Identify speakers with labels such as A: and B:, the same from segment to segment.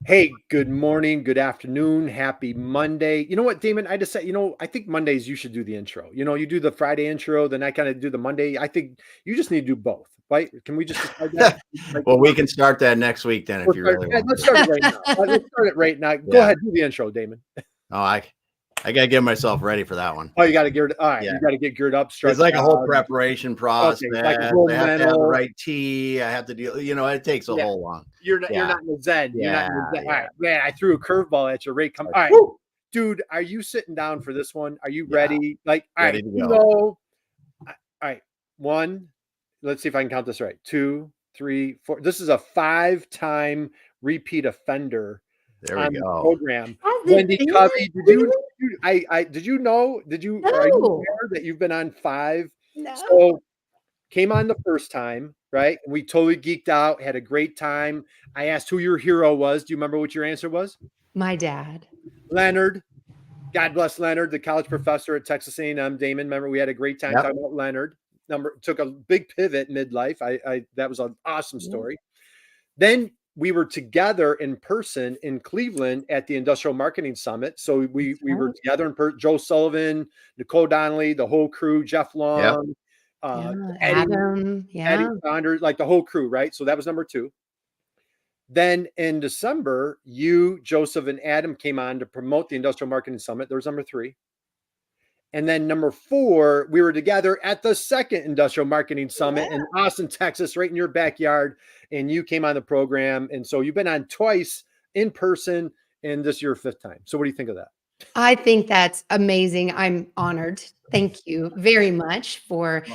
A: Hey, good morning, good afternoon, happy Monday. You know what, Damon? I just said, I think Mondays you should do the intro. You do the Friday intro, then I kind of do the Monday. I think you just need to do both, right? Can we just decide that? Like,
B: Well, we can start that next week then if you really want
A: let's
B: to.
A: start it right now. Let's start it right now. Go
B: Yeah.
A: ahead, do the intro, Damon.
B: Oh, I got to get myself ready for that one.
A: Oh, you got to gear. All right,
B: Yeah.
A: you got to get geared up.
B: It's like a whole preparation process.
A: Okay, like
B: I have to have the
A: mental.
B: right tea. I have to do, it takes a whole long.
A: You're not in the Zen. You're not in the Zen.
B: Yeah.
A: All right, man, I threw a curveball at you. Right, come. All right, dude, are you sitting down for this one? Are you ready? Like, all
B: Ready
A: right,
B: to go.
A: all right, one. Let's see if I can count this right. 2, 3, 4. This is a 5-time repeat offender.
B: There we
A: on
B: go.
A: the program. Wendy Covey, did you know? Are you aware that you've been on 5?
C: No.
A: So came on the first time, right? And we totally geeked out, had a great time. I asked who your hero was. Do you remember what your answer was?
C: My dad.
A: Leonard. God bless Leonard, the college professor at Texas A&M. Damon, remember we had a great time talking about Leonard. Took a big pivot midlife. That was an awesome story. Then we were together in person in Cleveland at the Industrial Marketing Summit. So we were together in person. Joe Sullivan, Nicole Donnelly, the whole crew, Jeff Long,
C: Adam,
A: Eddie Saunders, like the whole crew, right? So that was number 2. Then in December, you, Joseph, and Adam came on to promote the Industrial Marketing Summit. There was number 3. And then number 4, we were together at the second Industrial Marketing Summit in Austin, Texas, right in your backyard. And you came on the program. And so you've been on twice in person, and this is your 5th time. So what do you think of that?
C: I think that's amazing. I'm honored. Thank you very much for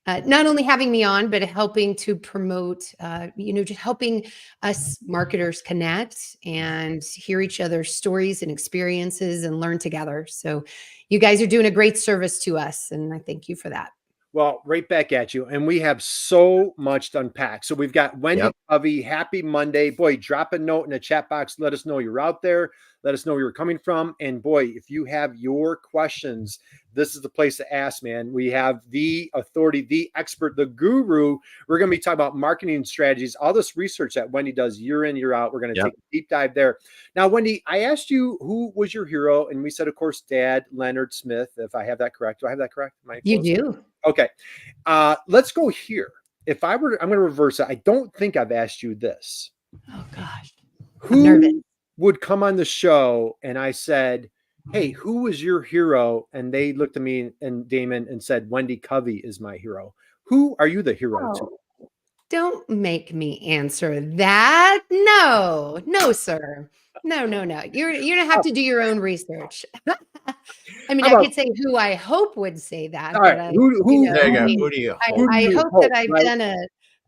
C: not only having me on, but helping to promote, just helping us marketers connect and hear each other's stories and experiences and learn together. So you guys are doing a great service to us, and I thank you for that.
A: Well, right back at you. And we have so much to unpack. So we've got Wendy Covey. Happy Monday. Boy, drop a note in the chat box. Let us know you're out there. Let us know where you're coming from. And boy, if you have your questions, this is the place to ask, man. We have the authority, the expert, the guru. We're going to be talking about marketing strategies, all this research that Wendy does year in, year out. We're going to take a deep dive there. Now, Wendy, I asked you who was your hero, and we said, of course, Dad, Leonard Smith, if I have that correct. Do I have that correct?
C: You do.
A: Okay. Let's go here. I'm going to reverse it. I don't think I've asked you this.
C: Oh, gosh.
A: Who would come on the show and I said, hey, who was your hero? And they looked at me and Damon and said, Wendy Covey is my hero. Who are you the hero to?
C: Don't make me answer that. No, sir. No. You're going to have to do your own research. I mean, I could say who I hope would say that.
A: All right. Who do you
C: I hope that I've done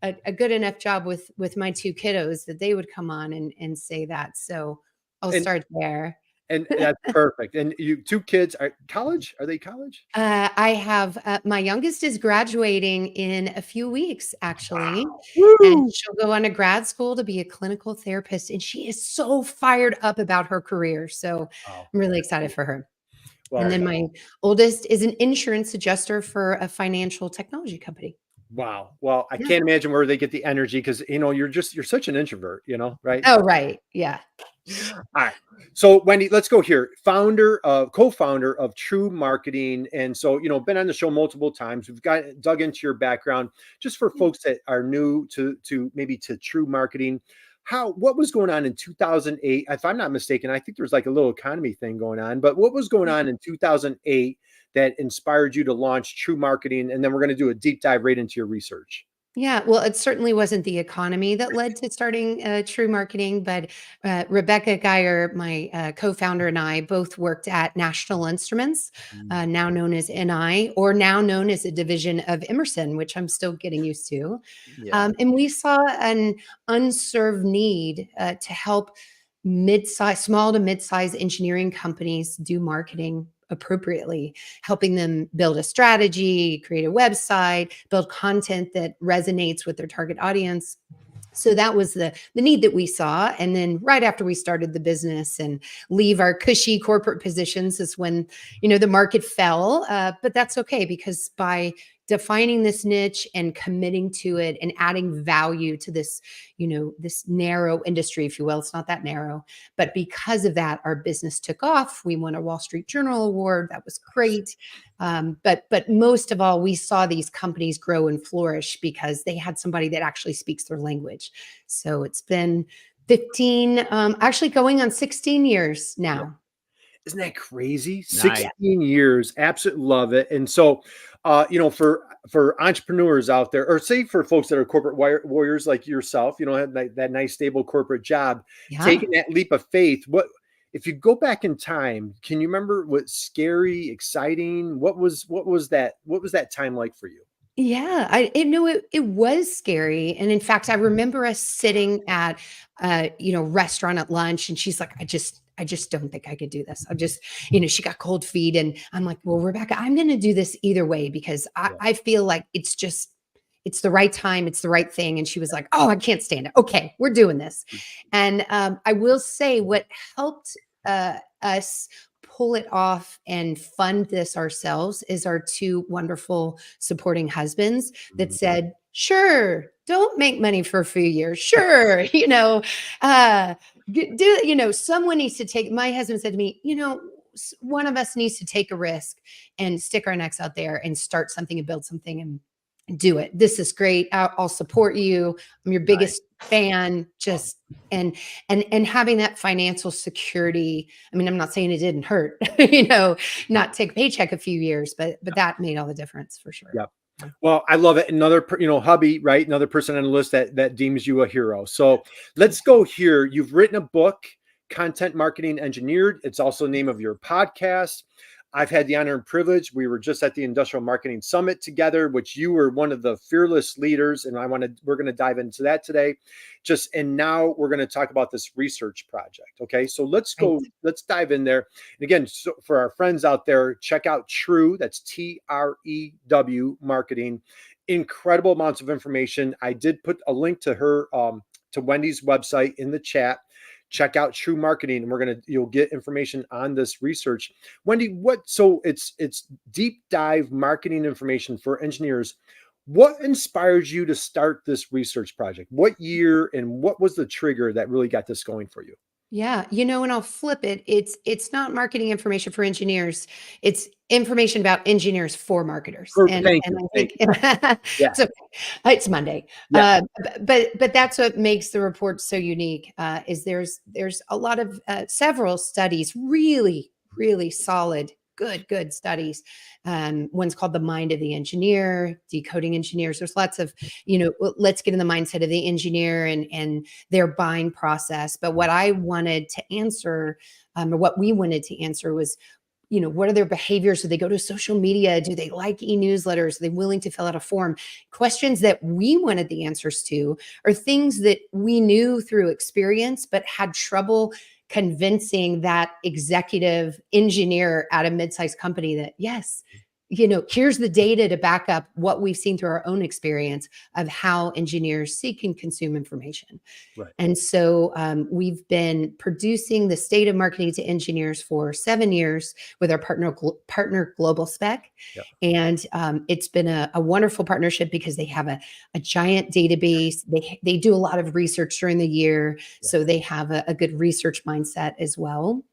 C: a good enough job with my 2 kiddos that they would come on and say that. So I'll start there.
A: And that's perfect. And you 2 kids are college? Are they college?
C: I have my youngest is graduating in a few weeks, actually.
A: Wow.
C: And she'll go on to grad school to be a clinical therapist. And she is so fired up about her career. So I'm really excited for her. Well, and then my oldest is an insurance adjuster for a financial technology company.
A: Wow. Well, I can't imagine where they get the energy because, you're such an introvert, right?
C: Oh, right. Yeah.
A: All right. So Wendy, let's go here. Co-founder of TREW Marketing. And so, been on the show multiple times. We've dug into your background just for folks that are new to TREW Marketing. What was going on in 2008? If I'm not mistaken, I think there's like a little economy thing going on, but what was going on in 2008 that inspired you to launch TREW Marketing? And then we're going to do a deep dive right into your research.
C: Yeah, well, it certainly wasn't the economy that led to starting TREW Marketing, but Rebecca Geyer, my co-founder, and I both worked at National Instruments, now known as NI, or now known as a division of Emerson, which I'm still getting used to. And we saw an unserved need to help small to mid-size engineering companies do marketing appropriately, helping them build a strategy, create a website, build content that resonates with their target audience. So that was the need that we saw. And then right after we started the business and leave our cushy corporate positions is when, the market fell. But that's okay, because by defining this niche and committing to it and adding value to this, this narrow industry, if you will. It's not that narrow, but because of that, our business took off. We won a Wall Street Journal award. That was great. But most of all, we saw these companies grow and flourish because they had somebody that actually speaks their language. So it's been 15, actually going on 16 years now.
A: Isn't that crazy?
B: Nice.
A: 16 years. Absolutely love it. And so, for entrepreneurs out there, or say for folks that are corporate warriors like yourself, have that nice, stable corporate job, taking that leap of faith, if you go back in time, can you remember what scary, exciting, what was that time like for you?
C: Yeah, it was scary. And in fact, I remember us sitting at restaurant at lunch, and she's like, I just don't think I could do this. She got cold feet, and I'm like, well, Rebecca, I'm going to do this either way because I feel like it's the right time. It's the right thing. And she was like, oh, I can't stand it. Okay, we're doing this. And I will say what helped us pull it off and fund this ourselves is our two wonderful supporting husbands that said, sure, don't make money for a few years. Sure. Someone needs to take, my husband said to me, one of us needs to take a risk and stick our necks out there and start something and build something and do it. This is great. I'll support you. I'm your biggest fan. And having that financial security. I mean, I'm not saying it didn't hurt, not take a paycheck a few years, but that made all the difference for sure.
A: Yep. Well, I love it. Another, hubby, right? Another person on the list that deems you a hero. So let's go here. You've written a book, Content Marketing Engineered. It's also the name of your podcast. I've had the honor and privilege. We were just at the Industrial Marketing Summit together, which you were one of the fearless leaders. And we're going to dive into that today. And now we're going to talk about this research project. Okay. So let's dive in there. And again, so for our friends out there, check out TREW. That's TREW Marketing. Incredible amounts of information. I did put a link to her, to Wendy's website in the chat. Check out TREW Marketing, and you'll get information on this research. Wendy, so it's deep dive marketing information for engineers. What inspired you to start this research project? What year and what was the trigger that really got this going for you?
C: Yeah, and I'll flip it. It's not marketing information for engineers. It's information about engineers for marketers.
A: Thank you.
C: I think
A: Yeah.
C: it's Monday.
A: Yeah.
C: But that's what makes the report so unique. Is there's a lot of several studies, really, really solid, good studies. One's called The Mind of the Engineer, Decoding Engineers. There's lots of, let's get in the mindset of the engineer and their buying process. But what I wanted to answer, or what we wanted to answer was, what are their behaviors? Do they go to social media? Do they like e-newsletters? Are they willing to fill out a form? Questions that we wanted the answers to are things that we knew through experience, but had trouble convincing that executive engineer at a mid-sized company that, yes, here's the data to back up what we've seen through our own experience of how engineers seek and consume information.
A: Right.
C: And so we've been producing the State of Marketing to Engineers for 7 years with our partner Global Spec.
A: Yep.
C: And it's been a wonderful partnership because they have a giant database. They do a lot of research during the year. Yep. So they have a good research mindset as well.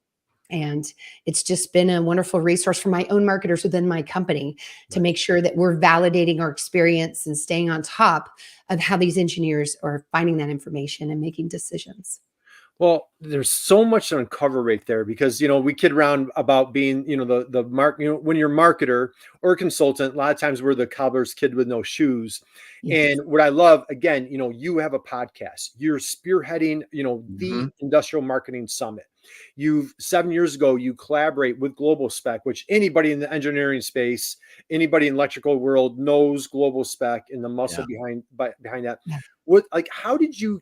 C: And it's just been a wonderful resource for my own marketers within my company to make sure that we're validating our experience and staying on top of how these engineers are finding that information and making decisions.
A: Well, there's so much to uncover right there because, we kid around about being, when you're a marketer or a consultant, a lot of times we're the cobbler's kid with no shoes. Yes. And what I love, again, you have a podcast, you're spearheading, the Industrial Marketing Summit. 7 years ago, you collaborate with Global Spec, which anybody in the engineering space, anybody in electrical world knows Global Spec and the muscle behind that. Yeah. How did you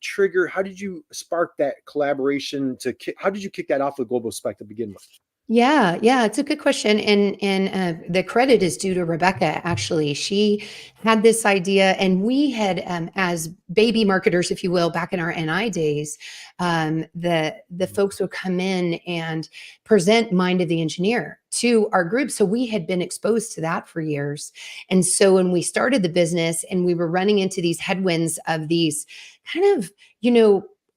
A: spark that collaboration how did you kick that off with Global Spec to begin with?
C: Yeah, yeah, it's a good question, and the credit is due to Rebecca. Actually, she had this idea, and we had, as baby marketers, if you will, back in our NI days, the folks would come in and present Mind of the Engineer to our group. So we had been exposed to that for years, and so when we started the business, and we were running into these headwinds of these kind of,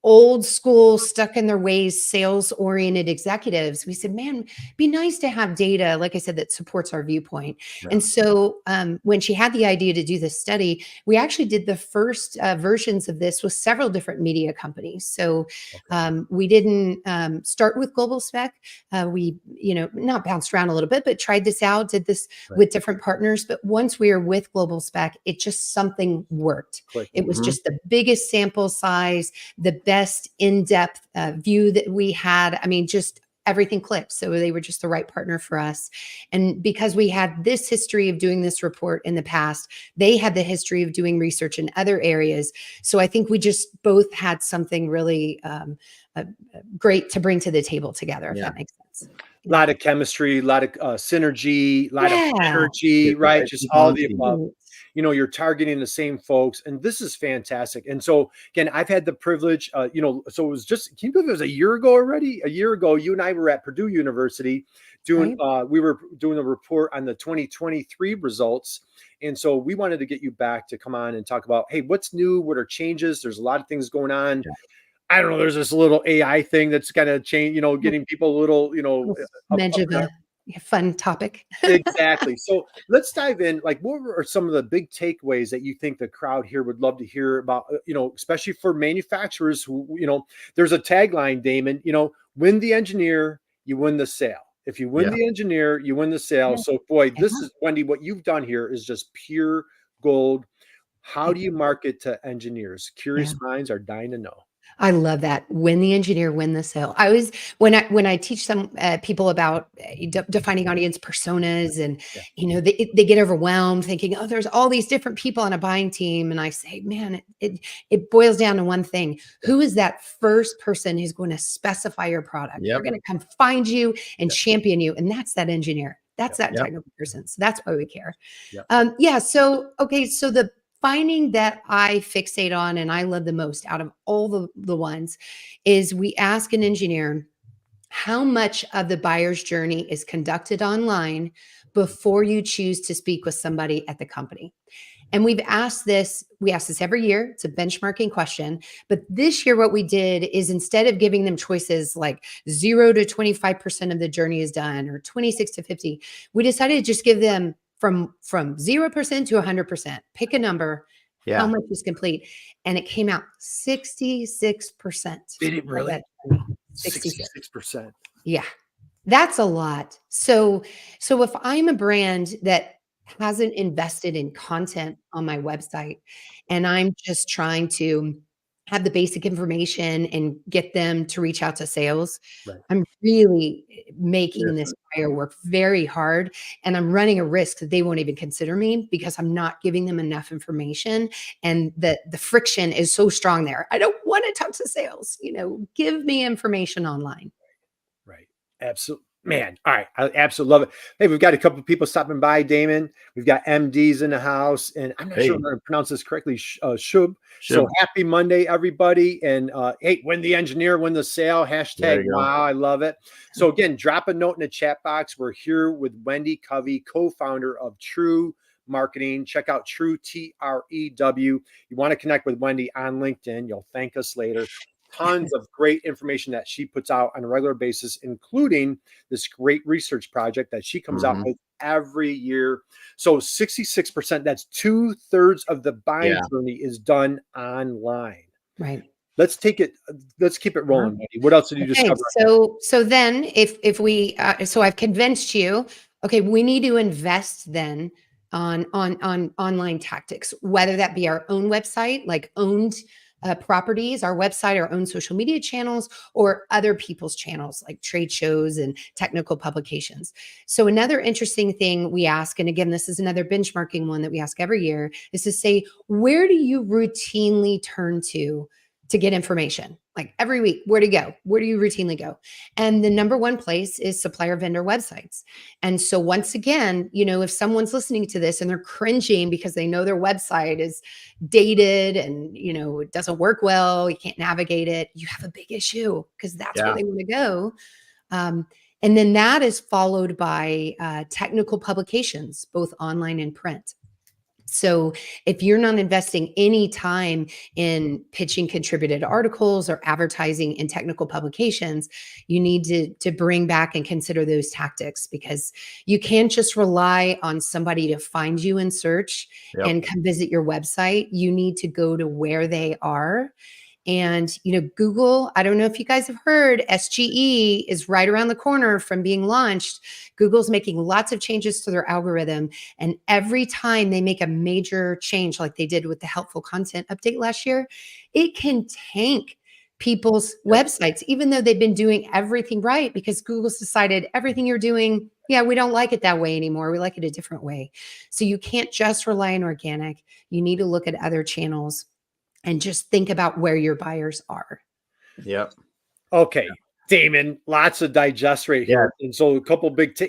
C: old school, stuck in their ways, sales oriented executives, we said, man, be nice to have data, like I said, that supports our viewpoint.
B: Yeah.
C: And so when she had the idea to do this study, we actually did the first versions of this with several different media companies. So we didn't start with Global Spec. We, not bounced around a little bit, but tried this out, did this with different partners. But once we were with Global Spec, it just something worked. It was just the biggest sample size, the best in-depth view that we had. I mean, just everything clicked. So they were just the right partner for us. And because we had this history of doing this report in the past, they had the history of doing research in other areas. So I think we just both had something really great to bring to the table together, if that makes sense.
A: A lot of chemistry, a lot of synergy, a lot of energy, right? Just all the above. You're targeting the same folks, and this is fantastic. And so again, I've had the privilege, so it was just, can you believe it was a year ago already? A year ago, you and I were at Purdue University doing, we were doing a report on the 2023 results. And so we wanted to get you back to come on and talk about, hey, what's new? What are changes? There's a lot of things going on. I don't know. There's this little AI thing that's kind of change, getting people a little,
C: Smidge of a fun topic.
A: Exactly. So let's dive in. Like, what are some of the big takeaways that you think the crowd here would love to hear about, especially for manufacturers who, there's a tagline, Damon, win the engineer, you win the sale. If you win the engineer, you win the sale. So boy, this is, Wendy, what you've done here is just pure gold. How do you market to engineers? Curious minds are dying to know.
C: I love that. Win the engineer, win the sale. I always, when I teach some people about defining audience personas, and they get overwhelmed thinking, oh, there's all these different people on a buying team, and I say, man, it boils down to one thing: who is that first person who's going to specify your product? They're going to come find you and champion you, and that's that engineer. That's that technical person. So that's why we care. So okay, so the finding that I fixate on and I love the most out of all the ones is we ask an engineer how much of the buyer's journey is conducted online before you choose to speak with somebody at the company. And we ask this every year. It's a benchmarking question. But this year, what we did is, instead of giving them choices like 0 to 25% of the journey is done, or 26 to 50, we decided to just give them from 0% to 100%. Pick a number. How much is complete? And it came out 66%.
A: Did it really? 66%.
C: Yeah. That's a lot. So if I'm a brand that hasn't invested in content on my website, and I'm just trying to have the basic information and get them to reach out to sales, I'm really making this buyer work very hard, and I'm running a risk that they won't even consider me because I'm not giving them enough information, and the friction is so strong there. I don't want to talk to sales, give me information online.
A: Right. Absolutely. Man, all right. I absolutely love it. Hey, we've got a couple of people stopping by, Damon. We've got MDs in the house, and I'm not sure if I'm going to pronounce this correctly, Shub. So happy Monday, everybody. And hey, win the engineer, win the sale. Hashtag wow, I love it. So again, drop a note in the chat box. We're here with Wendy Covey, co-founder of TREW Marketing. Check out TREW, TREW. You want to connect with Wendy on LinkedIn. You'll thank us later. Tons of great information that she puts out on a regular basis, including this great research project that she comes out with every year. So 66%, that's 2/3 of the buying journey is done online.
C: Right.
A: Let's keep it rolling, Wendy. What else did you discover?
C: So then if we, so I've convinced you, okay, we need to invest then on online tactics, whether that be our own website, like owned properties, our website, our own social media channels, or other people's channels like trade shows and technical publications. So another interesting thing we ask, and again, this is another benchmarking one that we ask every year, is to say, where do you routinely turn to to get information, like every week. Where to go? Where do you routinely go? And the number one place is supplier vendor websites. And so once again, if someone's listening to this and they're cringing because they know their website is dated and, it doesn't work well, you can't navigate it, you have a big issue, because that's where they want to go. And then that is followed by technical publications, both online and print. So if you're not investing any time in pitching contributed articles or advertising in technical publications, you need to bring back and consider those tactics, because you can't just rely on somebody to find you in search and come visit your website. You need to go to where they are. And, Google, I don't know if you guys have heard, SGE is right around the corner from being launched. Google's making lots of changes to their algorithm. And every time they make a major change, like they did with the helpful content update last year, it can tank people's websites, even though they've been doing everything right, because Google's decided everything you're doing, we don't like it that way anymore. We like it a different way. So you can't just rely on organic. You need to look at other channels and just think about where your buyers are.
B: Yep.
A: Okay. Damon, lots of digest right here. And so a couple big,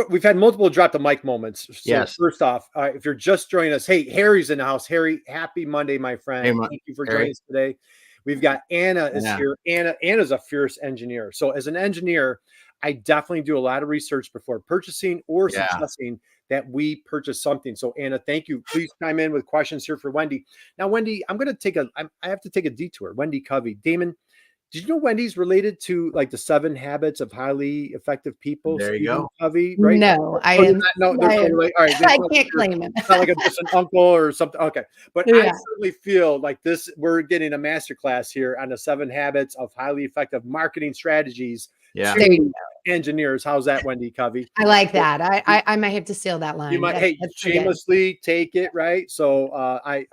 A: we've had multiple drop the mic moments. So first off, if you're just joining us, hey, Harry's in the house. Harry, happy Monday, my friend. Thank you for joining us today. We've got Anna is here. Anna's a fierce engineer. So as an engineer, I definitely do a lot of research before purchasing or suggesting that we purchase something. So Anna, thank you. Please chime in with questions here for Wendy. Now, Wendy, I have to take a detour. Wendy Covey. Damon, did you know Wendy's related to like the 7 Habits of Highly Effective People?
B: There you go.
A: Covey, right?
C: No, I am.
A: All right,
C: I can't claim it.
A: It's not like just an uncle or something. Okay. But I certainly feel like we're getting a masterclass here on the 7 Habits of Highly Effective Marketing Strategies.
C: There you go.
A: Engineers. How's that, Wendy Covey?
C: I like that. I might have to steal that line.
A: You might, shamelessly take it, right? So I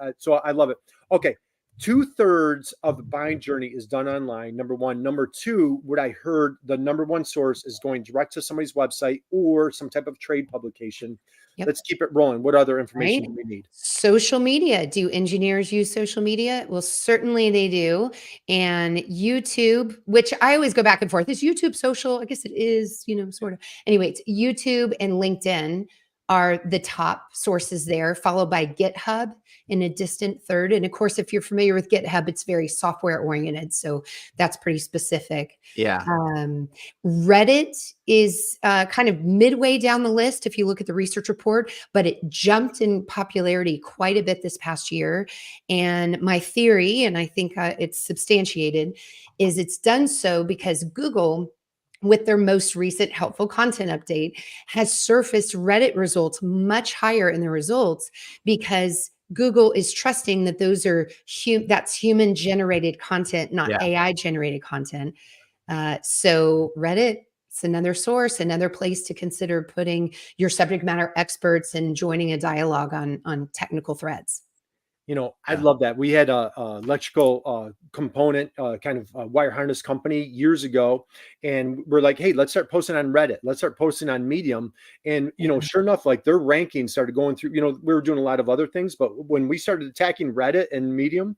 A: love it. Okay. 2/3 of the buying journey is done online. Number one. Number two, what I heard, the number one source is going direct to somebody's website or some type of trade publication. Let's keep it rolling. What other information do we need?
C: Social media. Do engineers use social media? Well, certainly they do. And YouTube, which I always go back and forth. Is YouTube social? I guess it is, sort of. Anyway, it's YouTube and LinkedIn are the top sources there, followed by GitHub in a distant third. And of course, if you're familiar with GitHub, it's very software oriented. So that's pretty specific. Reddit is kind of midway down the list if you look at the research report, but it jumped in popularity quite a bit this past year. And my theory, and I think it's substantiated, is it's done so because Google, with their most recent helpful content update, has surfaced Reddit results much higher in the results, because Google is trusting that those are that's human generated content, not AI generated content. So Reddit, it's another source, another place to consider putting your subject matter experts and joining a dialogue on technical threads.
A: I love that. We had a electrical component kind of wire harness company years ago, and we're like, hey, let's start posting on Reddit. Let's start posting on Medium. And, sure enough, like their rankings started going through, we were doing a lot of other things, but when we started attacking Reddit and Medium,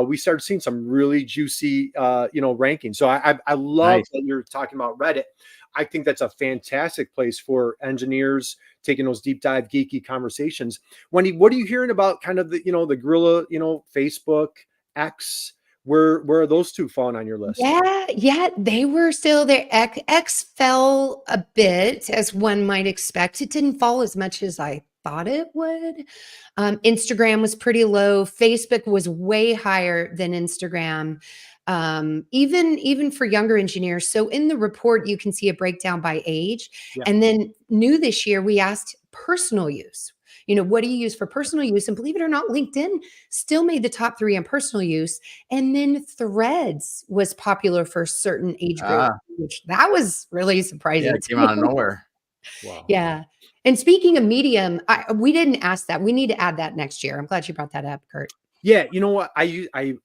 A: we started seeing some really juicy, rankings. So I love that you're talking about Reddit. I think that's a fantastic place for engineers taking those deep dive geeky conversations. Wendy, what are you hearing about kind of the, the guerrilla, Facebook, X? Where are those two falling on your list?
C: Yeah, they were still there. X fell a bit, as one might expect. It didn't fall as much as I thought it would. Instagram was pretty low. Facebook was way higher than Instagram. Even for younger engineers. So in the report, you can see a breakdown by age. And then new this year, we asked personal use. What do you use for personal use? And believe it or not, LinkedIn still made the top 3 on personal use. And then Threads was popular for a certain age group, which that was really surprising.
B: It came out of nowhere.
A: Wow.
C: Yeah. And speaking of Medium, we didn't ask that. We need to add that next year. I'm glad you brought that up, Kurt.
A: Yeah, you know what? I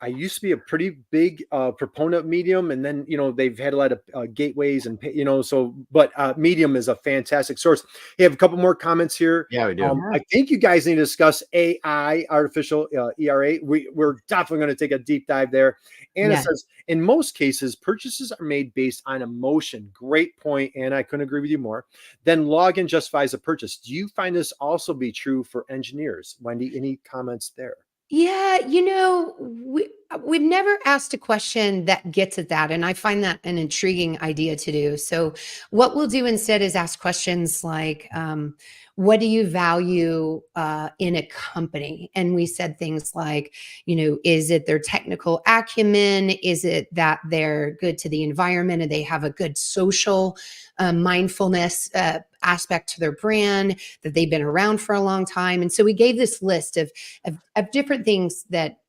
A: used to be a pretty big proponent of Medium, and then they've had a lot of gateways and so. But Medium is a fantastic source. Hey, I have a couple more comments here.
B: Yeah, we do.
A: I think you guys need to discuss AI, artificial ERA. We're definitely going to take a deep dive there. Anna says, in most cases, purchases are made based on emotion. Great point, Anna. I couldn't agree with you more. Then login justifies a purchase. Do you find this also be true for engineers? Wendy, any comments there?
C: Yeah, we've never asked a question that gets at that, and I find that an intriguing idea to do. So what we'll do instead is ask questions like, what do you value in a company? And we said things like, is it their technical acumen? Is it that they're good to the environment and they have a good social mindfulness aspect to their brand, that they've been around for a long time? And so we gave this list of different things that,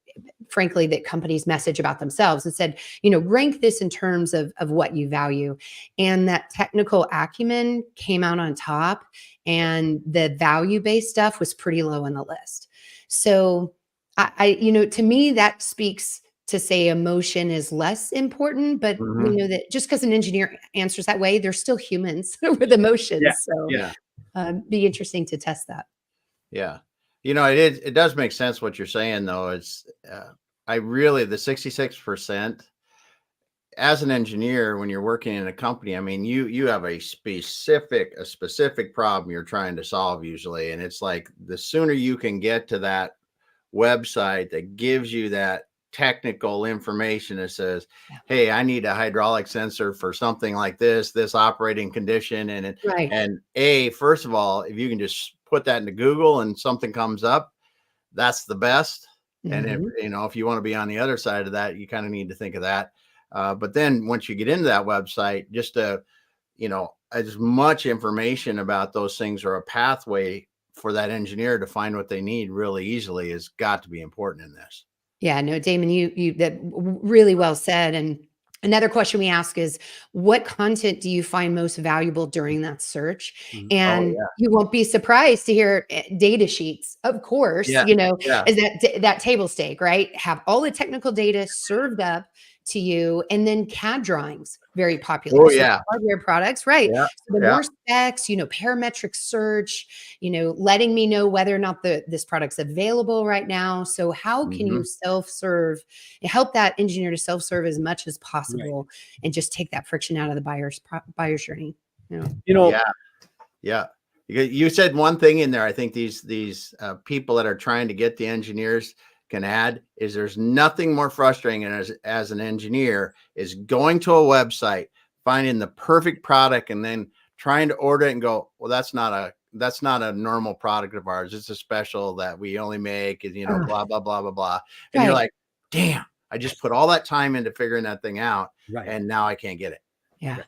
C: frankly, that companies message about themselves, and said, rank this in terms of what you value. And that technical acumen came out on top, and the value-based stuff was pretty low on the list. So to me, that speaks to say emotion is less important, but we know that just because an engineer answers that way, they're still humans with emotions. Be interesting to test that.
B: Yeah. It does make sense what you're saying, though. It's the 66%, as an engineer, when you're working in a company, I mean, you have a specific problem you're trying to solve usually. And it's like, the sooner you can get to that website that gives you that technical information that says, hey, I need a hydraulic sensor for something like this operating condition. And first of all, if you can just put that into Google and something comes up, that's the best. And if you want to be on the other side of that, you kind of need to think of that. But then once you get into that website, just as much information about those things, or a pathway for that engineer to find what they need really easily, has got to be important in this.
C: Yeah, no, Damon, you that really well said. And another question we ask is, what content do you find most valuable during that search? And you won't be surprised to hear data sheets, of course, is that table stake, right? Have all the technical data served up to you, and then CAD drawings, very popular. Hardware products, right? So the more specs, parametric search, letting me know whether or not this product's available right now. So how can you self-serve, help that engineer to self-serve as much as possible, and just take that friction out of the buyer's journey?
B: You said one thing in there. I think these people that are trying to get the engineers can add is, there's nothing more frustrating as an engineer is going to a website, finding the perfect product, and then trying to order it and go, well, that's not a normal product of ours. It's a special that we only make, and blah, blah, blah, blah, blah. And you're like, damn, I just put all that time into figuring that thing out. And now I can't get it.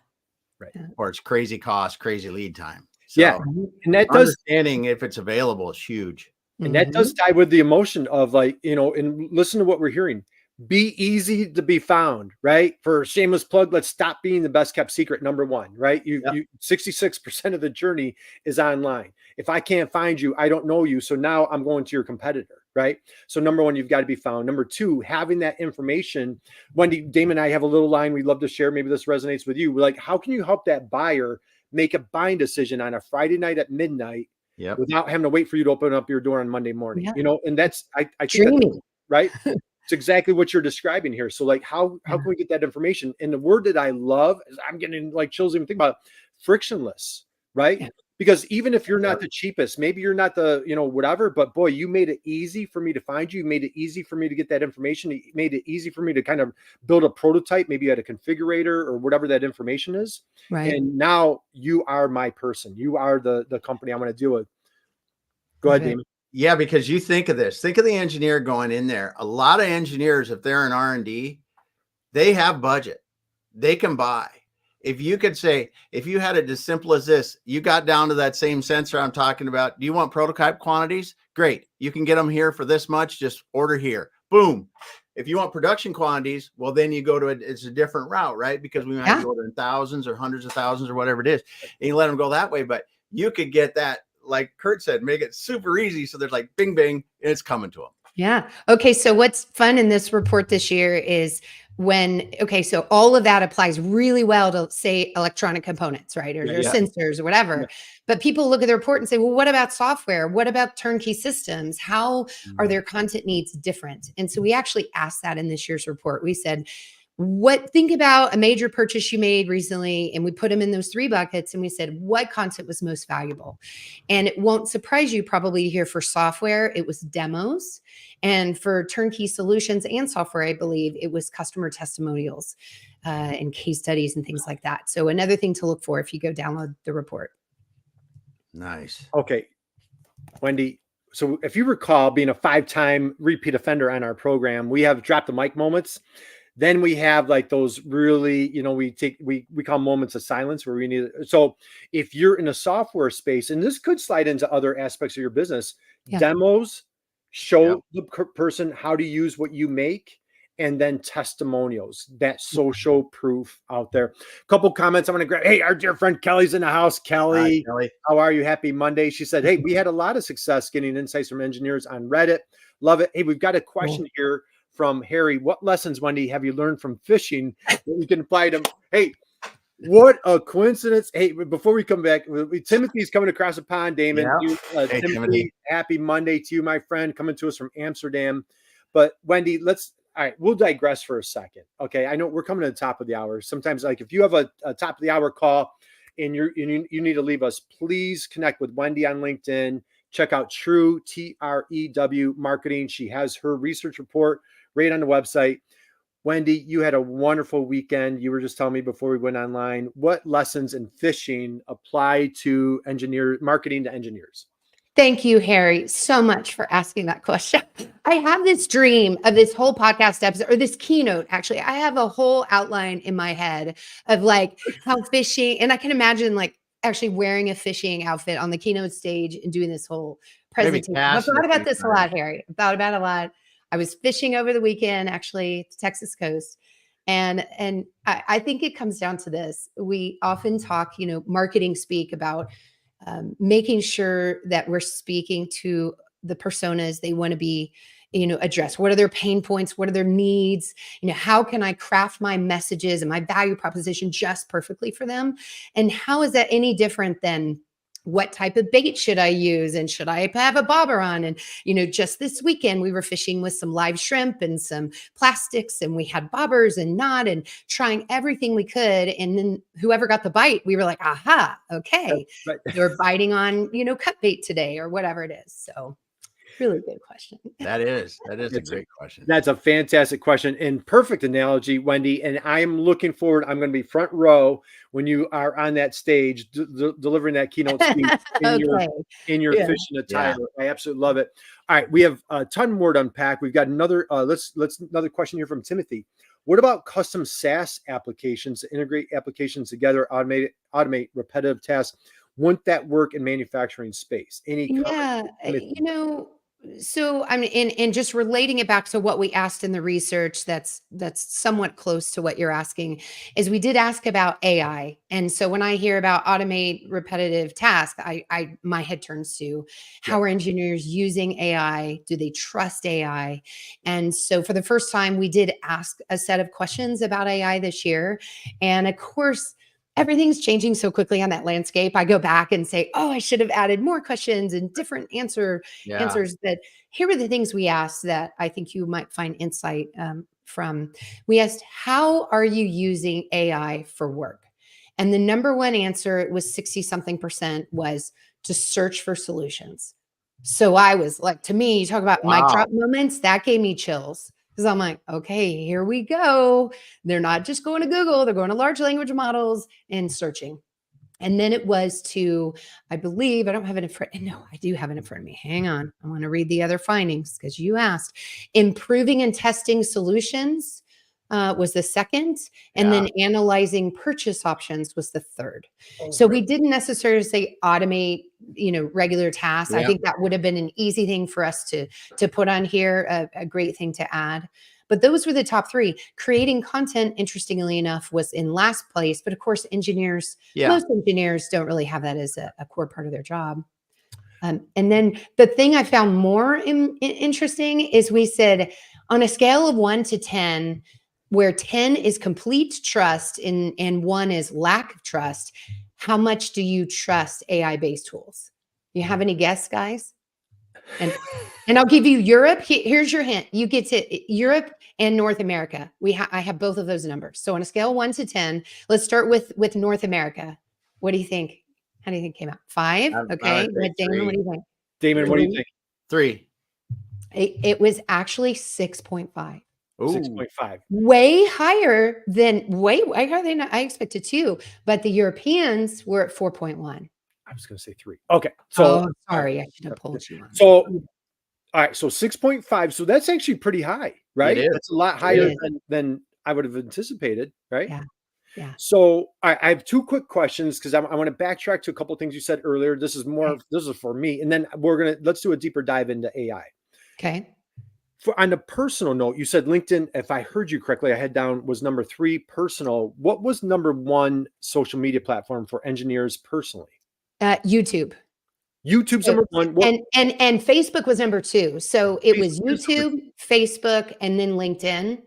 B: Or it's crazy cost, crazy lead time. So
A: and that
B: understanding if it's available is huge.
A: And that does tie with the emotion of, like, and listen to what we're hearing. Be easy to be found, right? For a shameless plug, let's stop being the best kept secret, number one, right? 66% of the journey is online. If I can't find you, I don't know you. So now I'm going to your competitor, right? So number one, you've got to be found. Number two, having that information. Wendy, Damon and I have a little line we'd love to share. Maybe this resonates with you. We're like, how can you help that buyer make a buying decision on a Friday night at midnight without having to wait for you to open up your door on Monday morning? And that's, I think that's, right? It's exactly what you're describing here. So, like, how can we get that information? And the word that I love is, I'm getting like chills even think about it, frictionless, right? Because even if you're not the cheapest, maybe you're not the, whatever, but boy, you made it easy for me to find you. You made it easy for me to get that information. You made it easy for me to kind of build a prototype. Maybe you had a configurator or whatever that information is. And now you are my person. You are the company I want to deal with. Go ahead, Damon.
B: Yeah, because you think of this. Think of the engineer going in there. A lot of engineers, if they're in R&D, they have budget. They can buy. If you could say, if you had it as simple as this, you got down to that same sensor I'm talking about. Do you want prototype quantities? Great. You can get them here for this much. Just order here. Boom. If you want production quantities, well, then you go to it's a different route, right? Because we might be ordering thousands or hundreds of thousands or whatever it is. And you let them go that way. But you could get that, like Kurt said, make it super easy. So there's like bing, bing, and it's coming to them.
C: Yeah. Okay. So what's fun in this report this year is so all of that applies really well to, say, electronic components, right? Or
A: Yeah,
C: your
A: yeah,
C: sensors or
A: yeah.
C: whatever. But people look at the report and say, well, what about software? What about turnkey systems? How are their content needs different? And so we actually asked that in this year's report. We said, think about a major purchase you made recently, and we put them in those 3 buckets, and we said what content was most valuable. And it won't surprise you probably to hear, for software it was demos, and for turnkey solutions and software, I believe it was customer testimonials and case studies and things like that. So another thing to look for if you go download the report.
B: Nice.
A: Okay, Wendy. So if you recall, being a 5-time repeat offender on our program, we have drop the mic moments. Then we have like those really, we call moments of silence where we need. So if you're in a software space, and this could slide into other aspects of your business, demos show the person how to use what you make, and then testimonials, that social proof out there. A couple comments I'm going to grab. Hey, our dear friend Kelly's in the house. Kelly,
B: Hi, Kelly.
A: how are you? Happy Monday. She said, hey, we had a lot of success getting insights from engineers on Reddit. Love it. Hey, we've got a question here from Harry. What lessons, Wendy, have you learned from fishing that you can apply to? Hey, what a coincidence. Hey, before we come back, Timothy's coming across the pond, Damon.
B: Hey, Timothy.
A: Happy Monday to you, my friend, coming to us from Amsterdam. But Wendy, all right, we'll digress for a second. Okay, I know we're coming to the top of the hour. Sometimes, like if you have a top of the hour call and you need to leave us, please connect with Wendy on LinkedIn. Check out TREW, TREW Marketing. She has her research report right on the website. Wendy, you had a wonderful weekend. You were just telling me before we went online, what lessons in fishing apply to marketing to engineers?
C: Thank you, Harry, so much for asking that question. I have this dream of this whole podcast episode, or this keynote, actually. I have a whole outline in my head of like how fishing, and I can imagine like actually wearing a fishing outfit on the keynote stage and doing this whole presentation. I've thought about this a lot, Harry. I've thought about it a lot. I was fishing over the weekend, actually, the Texas coast. And I think it comes down to this. We often talk, marketing speak about making sure that we're speaking to the personas they want to be, address. What are their pain points? What are their needs? How can I craft my messages and my value proposition just perfectly for them? And how is that any different than what type of bait should I use? And should I have a bobber on? And, just this weekend, we were fishing with some live shrimp and some plastics, and we had bobbers and not, and trying everything we could. And then whoever got the bite, we were like, aha, okay.
A: Right.
C: They're biting on, cut bait today or whatever it is. So really good question.
B: That is a great question.
A: That's a fantastic question and perfect analogy, Wendy. And I'm looking forward. I'm going to be front row when you are on that stage delivering that keynote speech in your fishing attire. I absolutely love it. All right, we have a ton more to unpack. We've got another. Let's another question here from Timothy. What about custom SaaS applications to integrate applications together, automate repetitive tasks? Wouldn't that work in manufacturing space? Any comments?
C: So I mean, and just relating it back to what we asked in the research, that's somewhat close to what you're asking, is we did ask about AI. And so when I hear about automate repetitive tasks, my head turns to how are engineers using AI? Do they trust AI? And so for the first time, we did ask a set of questions about AI this year. And of course, everything's changing so quickly on that landscape. I go back and say, oh, I should have added more questions and different answers. That here are the things we asked that I think you might find insight from. We asked, how are you using AI for work? And the number one answer, it was 60-something% was to search for solutions. So I was like, to me, you talk about mic drop moments, that gave me chills. Because I'm like, okay, here we go. They're not just going to Google, they're going to large language models and searching. And then it was to, I believe, I don't have it in front. No, I do have it in front of me. Hang on. I want to read the other findings because you asked. Improving and testing solutions was the second. And then analyzing purchase options was the third. So we didn't necessarily say automate, regular tasks. I think that would have been an easy thing for us to put on here, a great thing to add. But those were the top three. Creating content, interestingly enough, was in last place. But of course, most engineers don't really have that as a core part of their job. And then the thing I found more interesting is we said on a scale of 1 to 10, where 10 is complete trust and 1 is lack of trust, how much do you trust AI-based tools? You have any guess, guys? And I'll give you Europe. Here's your hint. You get to Europe and North America. I have both of those numbers. So on a scale of 1 to 10, let's start with North America. What do you think? How do you think it came out? 5? Okay. Damon, what do you think?
A: Damon, what do you think?
B: 3.
C: It was actually 6.5.
A: 6.5.
C: Way higher than I expected 2, but the Europeans were at 4.1.
A: I was going to say 3. Okay. So
C: sorry, I should have pulled you on.
A: So all right, so 6.5. So that's actually pretty high, right? That's a lot higher than I would have anticipated, right?
C: Yeah. Yeah.
A: So I have 2 quick questions because I want to backtrack to a couple of things you said earlier. This is for me, and then let's do a deeper dive into AI.
C: Okay.
A: On a personal note, you said LinkedIn, if I heard you correctly, I had down was number 3 personal. What was number 1 social media platform for engineers personally?
C: YouTube.
A: YouTube's number 1.
C: And Facebook was number 2. So it was YouTube, Facebook, and then LinkedIn.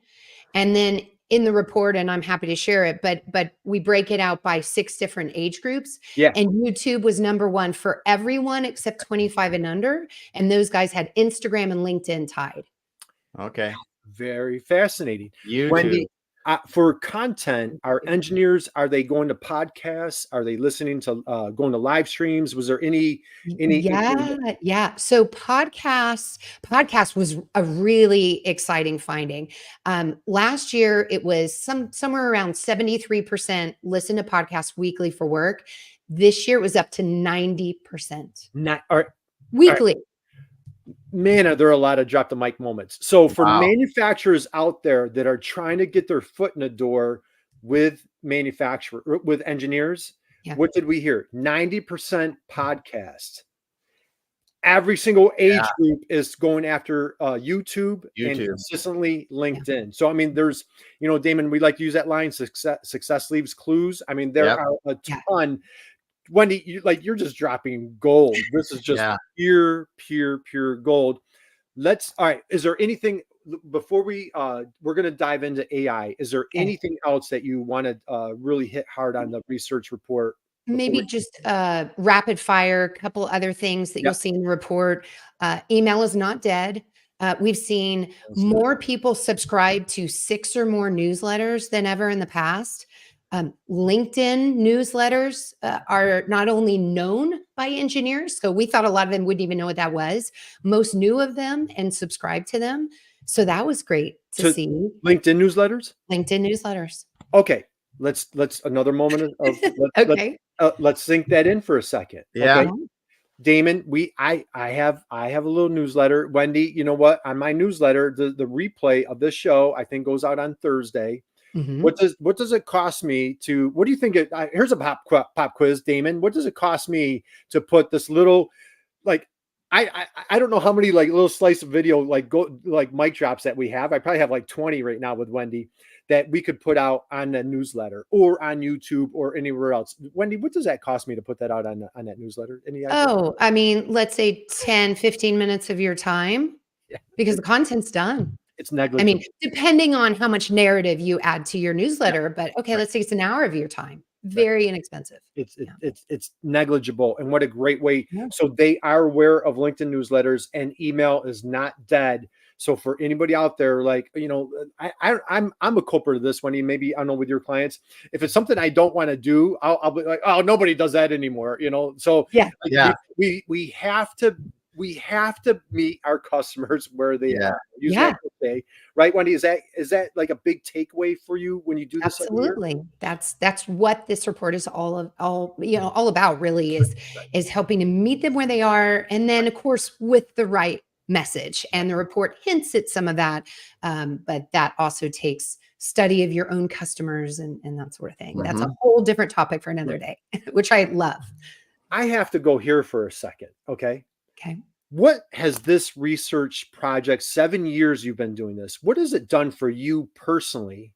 C: And then in the report, and I'm happy to share it, but we break it out by 6 different age groups.
A: Yeah.
C: And YouTube was number 1 for everyone except 25 and under. And those guys had Instagram and LinkedIn tied.
B: Okay.
A: Very fascinating.
B: YouTube.
A: Wendy, for content, our engineers, are they going to podcasts? Are they listening to going to live streams? Was there any?
C: Yeah. So podcast was a really exciting finding. Last year it was somewhere around 73% listen to podcasts weekly for work. This year it was up to 90%. Weekly.
A: Right. Man, are there a lot of drop the mic moments. So for manufacturers out there that are trying to get their foot in the door with engineers, what did we hear? 90% podcast. Every single age group is going after YouTube and consistently LinkedIn. So, I mean, there's, Damon, we like to use that line, success leaves clues. I mean, there are a ton. Wendy, you're just dropping gold. This is just pure gold. All right. Is there anything before we're going to dive into AI? Is there anything else that you want to really hit hard on the research report?
C: Maybe just rapid fire, a couple other things that you'll see in the report. Email is not dead. We've seen more people subscribe to 6 or more newsletters than ever in the past. LinkedIn newsletters are not only known by engineers, so we thought a lot of them wouldn't even know what that was. Most knew of them and subscribed to them. So that was great to see.
A: LinkedIn newsletters?
C: LinkedIn newsletters.
A: Okay. Let's another moment of let's sink that in for a second.
B: Yeah.
A: Okay. Damon, I have a little newsletter. Wendy, you know what? On my newsletter, the replay of this show, I think, goes out on Thursday.
C: Mm-hmm.
A: What does it cost me to? What do you think? Here's a pop quiz, Damon. What does it cost me to put this little, I don't know how many little slice of video mic drops that we have. I probably have 20 right now with Wendy that we could put out on the newsletter or on YouTube or anywhere else. Wendy, what does that cost me to put that out on that newsletter? Any idea?
C: Oh, I mean, let's say 10, 15 minutes of your time because the content's done.
A: It's negligible.
C: I mean, depending on how much narrative you add to your newsletter, but okay, let's say it's an hour of your time. Very inexpensive.
A: It's negligible. And what a great way. Yeah. So they are aware of LinkedIn newsletters and email is not dead. So for anybody out there, I'm a culprit of this one. Maybe, I don't know, with your clients, if it's something I don't want to do, I'll be like, oh, nobody does that anymore. So we have to meet our customers where they are. Say, right, Wendy? Is that like a big takeaway for you when you do this?
C: Absolutely. That's what this report is all about. Really is helping to meet them where they are, and then of course with the right message. And the report hints at some of that, but that also takes study of your own customers and that sort of thing. Mm-hmm. That's a whole different topic for another day, which I love.
A: I have to go here for a second. Okay. What has this research project, 7 years you've been doing this, what has it done for you personally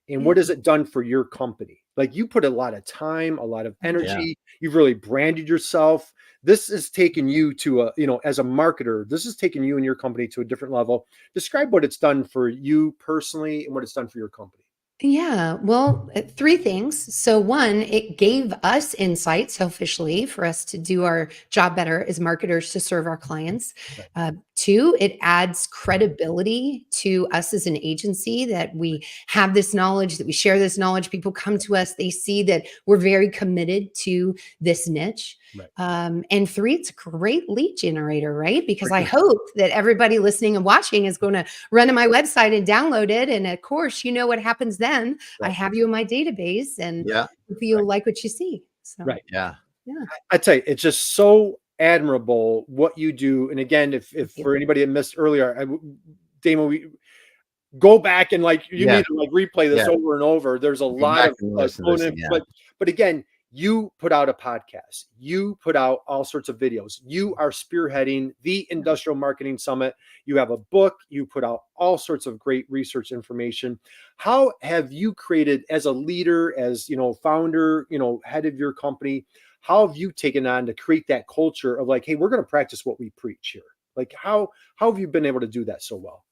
A: and what has it done for your company? Like, you put a lot of time, a lot of energy, you've really branded yourself. This has taken you to as a marketer, this has taken you and your company to a different level. Describe what it's done for you personally and what it's done for your company.
C: Yeah, well, three things. So, one, it gave us insight selfishly for us to do our job better as marketers to serve our clients.
A: Right.
C: Two, it adds credibility to us as an agency that we have this knowledge, that we share this knowledge. People come to us, they see that we're very committed to this niche.
A: Right.
C: And three, it's a great lead generator, right? Because I
A: Right.
C: hope that everybody listening and watching is going to run to my website and download it. And of course, you know what happens then. I
A: Right.
C: have you in my database, and
B: Yeah.
C: if you'll like what you see. So,
A: Right.
B: Yeah.
C: yeah.
A: I tell you, it's just so admirable what you do. And again, if for anybody that missed earlier, Damon, we go back and you
B: Yeah.
A: need to replay this
B: Yeah.
A: over and over. There's a
B: Go
A: lot
B: back
A: of
B: and listen to this
A: bonus,
B: again.
A: but again, you put out a podcast, you put out all sorts of videos, you are spearheading the Industrial Marketing Summit, you have a book, you put out all sorts of great research information. How have you created, as a leader, as founder, head of your company, how have you taken on to create that culture of hey, we're going to practice what we preach here? How have you been able to do that so well?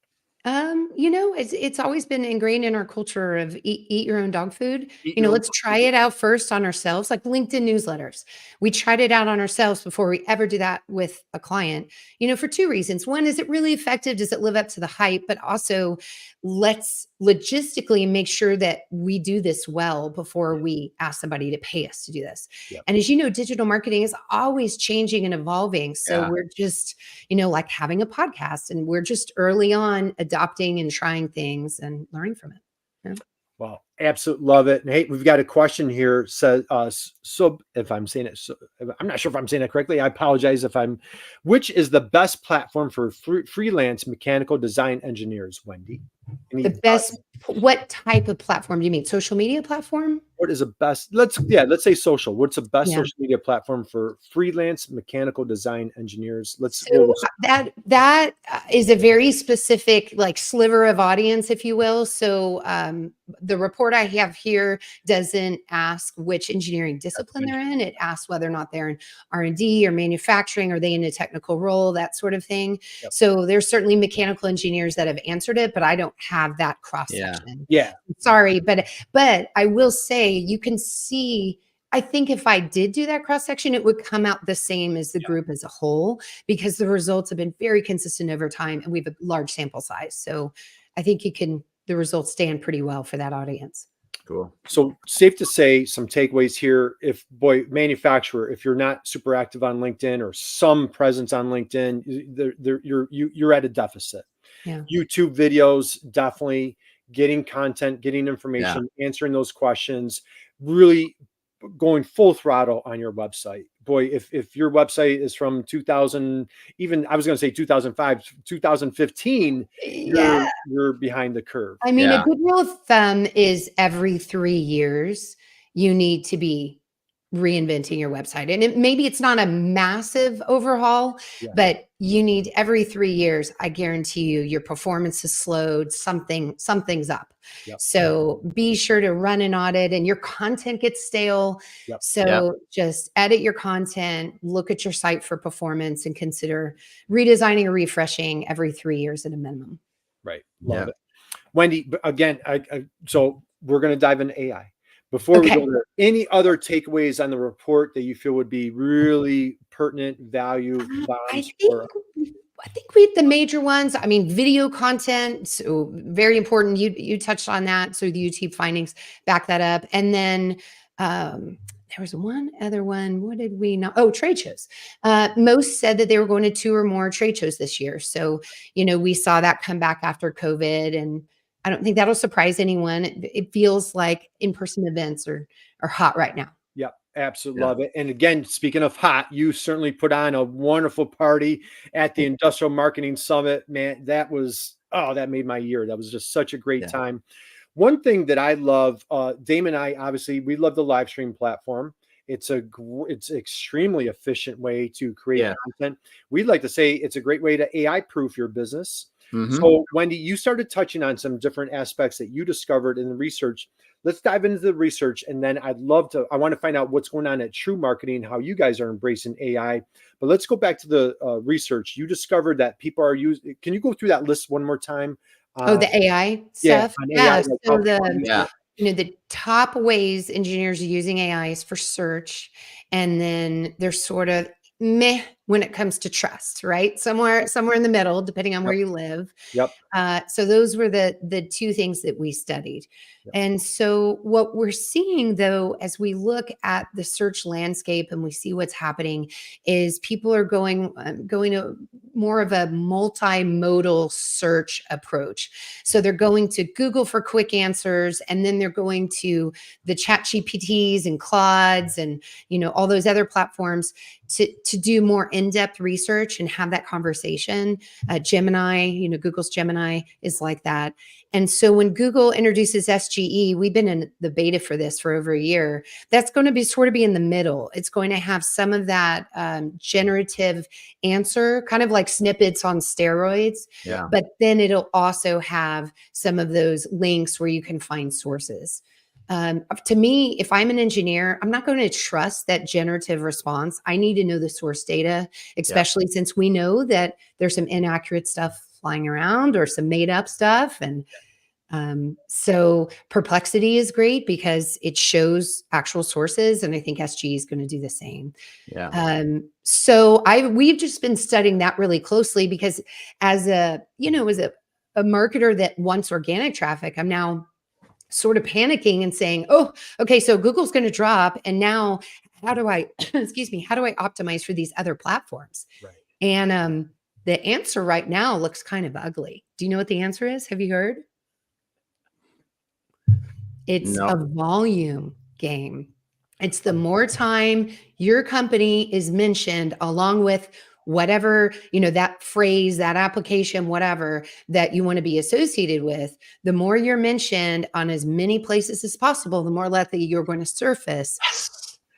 C: It's always been ingrained in our culture of eat your own dog food.
A: Eat your own
C: Let's try it out first on ourselves, like LinkedIn newsletters. We tried it out on ourselves before we ever do that with a client, for two reasons. One, is it really effective? Does it live up to the hype? But also, let's logistically make sure that we do this well before we ask somebody to pay us to do this.
A: Yep.
C: And as you know, digital marketing is always changing and evolving. So we're just, like having a podcast, and we're just early on adopting and trying things and learning from it. Yeah.
A: Wow, absolutely love it. And hey, we've got a question here. Says, if I'm saying it, I'm not sure if I'm saying it correctly. I apologize if I'm. Which is the best platform for freelance mechanical design engineers, Wendy?
C: The best. What type of platform do you mean? Social media platform?
A: What is the best? Let's say social. What's the best social media platform for freelance mechanical design engineers?
C: So that is a very specific sliver of audience, if you will. So the report I have here doesn't ask which engineering discipline they're in. It asks whether or not they're in R&D or manufacturing. Are they in a technical role? That sort of thing.
A: Yep.
C: So there's certainly mechanical engineers that have answered it, but I don't have that cross section.
A: Yeah.
C: Sorry, but I will say, you can see, I think if I did do that cross section, it would come out the same as the group as a whole, because the results have been very consistent over time and we have a large sample size. So I think the results stand pretty well for that audience.
B: Cool.
A: So safe to say, some takeaways here. Manufacturer, if you're not super active on LinkedIn or some presence on LinkedIn, you're at a deficit.
C: Yeah.
A: YouTube videos, definitely getting content, getting information, answering those questions, really going full throttle on your website. Boy, if your website is from 2000, even I was going to say 2005, 2015, you're behind the curve.
C: I mean, a good rule of thumb is every 3 years, you need to be reinventing your website. And maybe it's not a massive overhaul, but you need every 3 years. I guarantee you, your performance has slowed. Something's up.
A: Yep.
C: So be sure to run an audit, and your content gets stale.
A: Yep.
C: So just edit your content, look at your site for performance, and consider redesigning or refreshing every 3 years at a minimum.
A: Right. Love it. Wendy, again, so we're going to dive into AI. Before we go there, any other takeaways on the report that you feel would be really pertinent, value bombs?
C: I think we had the major ones. I mean, video content, so very important. You touched on that. So the YouTube findings back that up. And then there was one other one. What did we know? Oh, trade shows. Most said that they were going to 2 or more trade shows this year. So, we saw that come back after COVID, and I don't think that'll surprise anyone. It feels like in-person events are hot right now.
A: Yep, absolutely love it. And again, speaking of hot, you certainly put on a wonderful party at the Industrial Marketing Summit. Man, that made my year. That was just such a great time. One thing that I love, Damon and I, obviously, we love the live stream platform. It's extremely efficient way to create content. We'd like to say it's a great way to AI proof your business. So Wendy, you started touching on some different aspects that you discovered in the research. Let's dive into the research, and then I want to find out what's going on at TREW Marketing, how you guys are embracing AI. But let's go back to the research. You discovered that people are using, can you go through that list one more time?
C: Oh, the AI
A: Yeah,
C: stuff?
A: on AI,
C: Yeah,
A: like
C: so
A: how people are using it.
C: the top ways engineers are using AI is for search, and then they're sort of meh when it comes to trust, right? Somewhere in the middle, depending on where
A: Yep.
C: you live.
A: Yep.
C: So those were the two things that we studied.
A: Yep.
C: And so what we're seeing, though, as we look at the search landscape and we see what's happening, is people are going to more of a multimodal search approach. So they're going to Google for quick answers, and then they're going to the Chat GPTs and Claudes and all those other platforms to do more in-depth research and have that conversation. Gemini, Google's Gemini is like that. And so when Google introduces SGE, we've been in the beta for this for over a year. That's going to be in the middle. It's going to have some of that generative answer, kind of like snippets on steroids.
B: Yeah.
C: But then it'll also have some of those links where you can find sources. To me, if I'm an engineer, I'm not going to trust that generative response. I need to know the source data, especially since we know that there's some inaccurate stuff flying around or some made up stuff. And so Perplexity is great because it shows actual sources. And I think SG is going to do the same.
B: Yeah.
C: So we've just been studying that really closely because as a marketer that wants organic traffic, I'm now sort of panicking and saying, oh, okay, so Google's going to drop. And now how do I, how do I optimize for these other platforms?
A: Right.
C: And the answer right now looks kind of ugly. Do you know what the answer is? Have you heard? It's a volume game. It's the more time your company is mentioned along with whatever, that phrase, that application, whatever that you want to be associated with, the more you're mentioned on as many places as possible, the more likely you're going to surface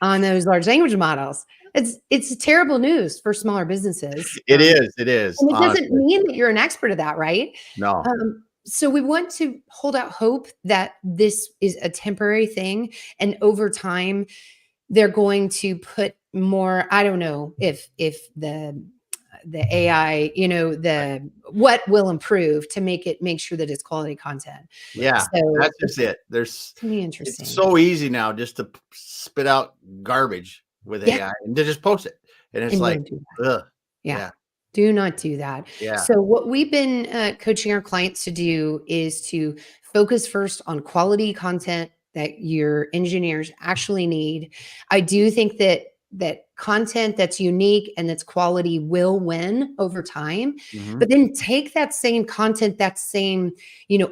C: on those large language models. It's terrible news for smaller businesses.
B: It is.
C: And it doesn't mean that you're an expert at that, right?
B: No.
C: So we want to hold out hope that this is a temporary thing. And over time, they're going to put more, I don't know if the AI, what will improve to make sure that it's quality content.
B: Yeah,
C: so
B: that's just it.
C: It's gonna be interesting.
B: It's so easy now just to spit out garbage with AI and to just post it. And it's like, ugh.
C: Yeah. Do not do that.
B: Yeah.
C: So what we've been coaching our clients to do is to focus first on quality content that your engineers actually need. I do think that content that's unique and that's quality will win over time. But then take that same content, that same,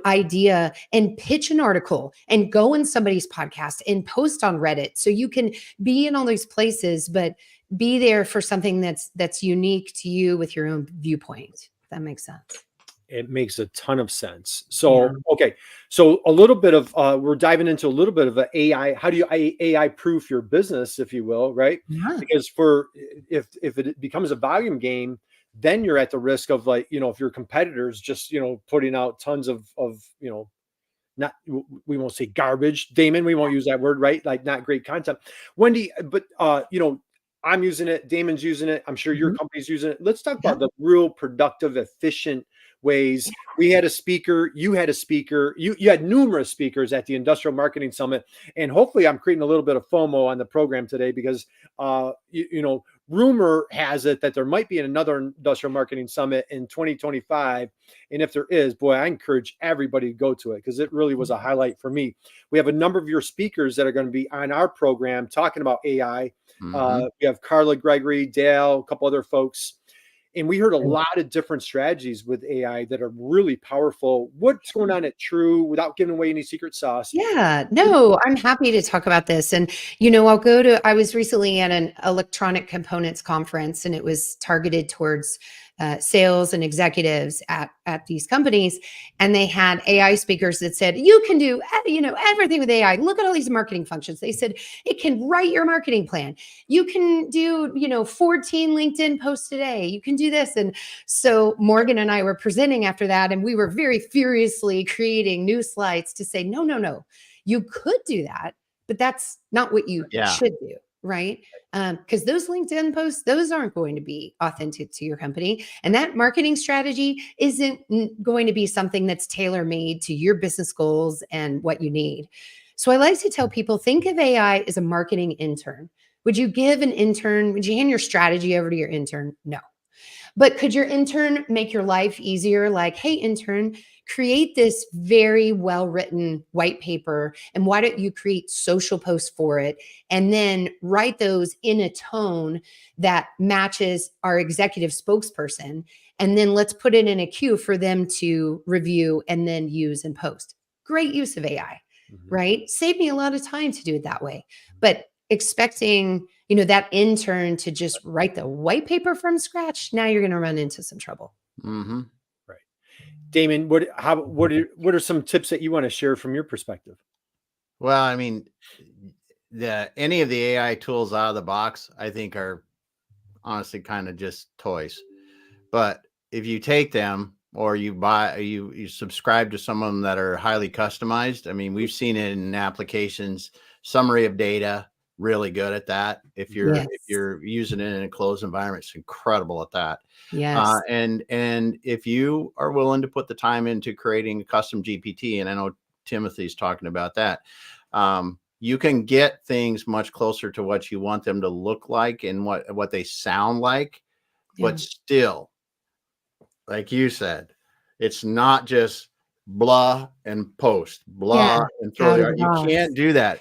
C: idea and pitch an article and go in somebody's podcast and post on Reddit. So you can be in all these places, but be there for something that's unique to you with your own viewpoint. If that makes sense.
A: It makes a ton of sense. So, okay. So a little bit of, we're diving into a little bit of an AI. How do you AI proof your business, if you will, right?
C: Yeah.
A: Because if it becomes a volume game, then you're at the risk of if your competitors just, putting out tons of, not, we won't say garbage, Damon, we won't use that word, right? Like not great content. Wendy, but, I'm using it. Damon's using it. I'm sure your company's using it. Let's talk about the real productive, efficient ways. We had a speaker, you had a speaker, you had numerous speakers at the Industrial Marketing Summit. And hopefully I'm creating a little bit of FOMO on the program today because, rumor has it that there might be another Industrial Marketing Summit in 2025. And if there is, boy, I encourage everybody to go to it because it really was a highlight for me. We have a number of your speakers that are going to be on our program talking about AI. We have Carla Gregory, Dale, a couple other folks. And we heard a lot of different strategies with AI that are really powerful. What's going on at TREW without giving away any secret sauce?
C: Yeah, no, I'm happy to talk about this. And, I was recently at an electronic components conference and it was targeted towards sales and executives at these companies, and they had AI speakers that said, you can do, everything with AI. Look at all these marketing functions. They said it can write your marketing plan. You can do, 14 LinkedIn posts a day. You can do this. And so Morgan and I were presenting after that, and we were very furiously creating new slides to say, no, you could do that, but that's not what you should do, right? Because those LinkedIn posts, those aren't going to be authentic to your company. And that marketing strategy isn't going to be something that's tailor-made to your business goals and what you need. So I like to tell people, think of AI as a marketing intern. Would you would you hand your strategy over to your intern? No. But could your intern make your life easier? Like, hey, intern, create this very well-written white paper, and why don't you create social posts for it, and then write those in a tone that matches our executive spokesperson, and then let's put it in a queue for them to review and then use and post. Great use of AI, right? Save me a lot of time to do it that way. But expecting that intern to just write the white paper from scratch, now you're going to run into some trouble.
B: Mm-hmm.
A: Right. Damon, what are some tips that you want to share from your perspective?
B: Well, I mean, any of the AI tools out of the box, I think, are honestly kind of just toys. But if you take them, or you subscribe to some of them that are highly customized, I mean, we've seen it in applications, summary of data, really good at that. If you're using it in a closed environment, it's incredible at that.
C: Yes.
B: And if you are willing to put the time into creating a custom GPT, and I know Timothy's talking about that, you can get things much closer to what you want them to look like and what they sound like, but still, like you said, it's not just blah and post, blah and throw the art. You can't do that.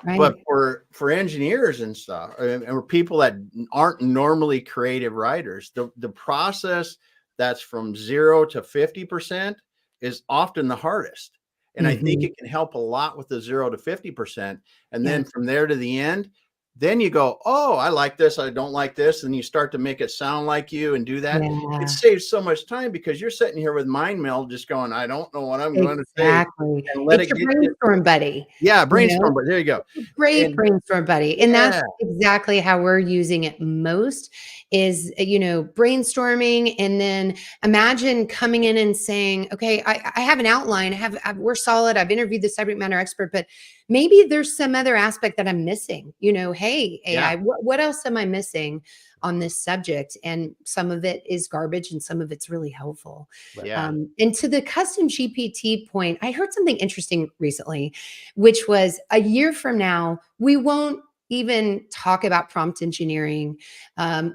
B: Right. But for engineers and stuff, and people that aren't normally creative writers, the process that's from 0 to 50% is often the hardest. And I think it can help a lot with the 0 to 50%. And then from there to the end, then you go, oh, I like this, I don't like this. And you start to make it sound like you and do that. Yeah. It saves so much time because you're sitting here with mind meld just going, I don't know what I'm going to say.
C: And let it's it your brainstorm buddy.
B: Yeah, brainstorm buddy. There you go.
C: Great brainstorm buddy. And that's exactly how we're using it most is, brainstorming. And then imagine coming in and saying, okay, I have an outline. We're solid. I've interviewed the subject matter expert, but maybe there's some other aspect that I'm missing. Hey, AI, what else am I missing on this subject? And some of it is garbage and some of it's really helpful.
B: Yeah.
C: And to the custom GPT point, I heard something interesting recently, which was a year from now, we won't even talk about prompt engineering.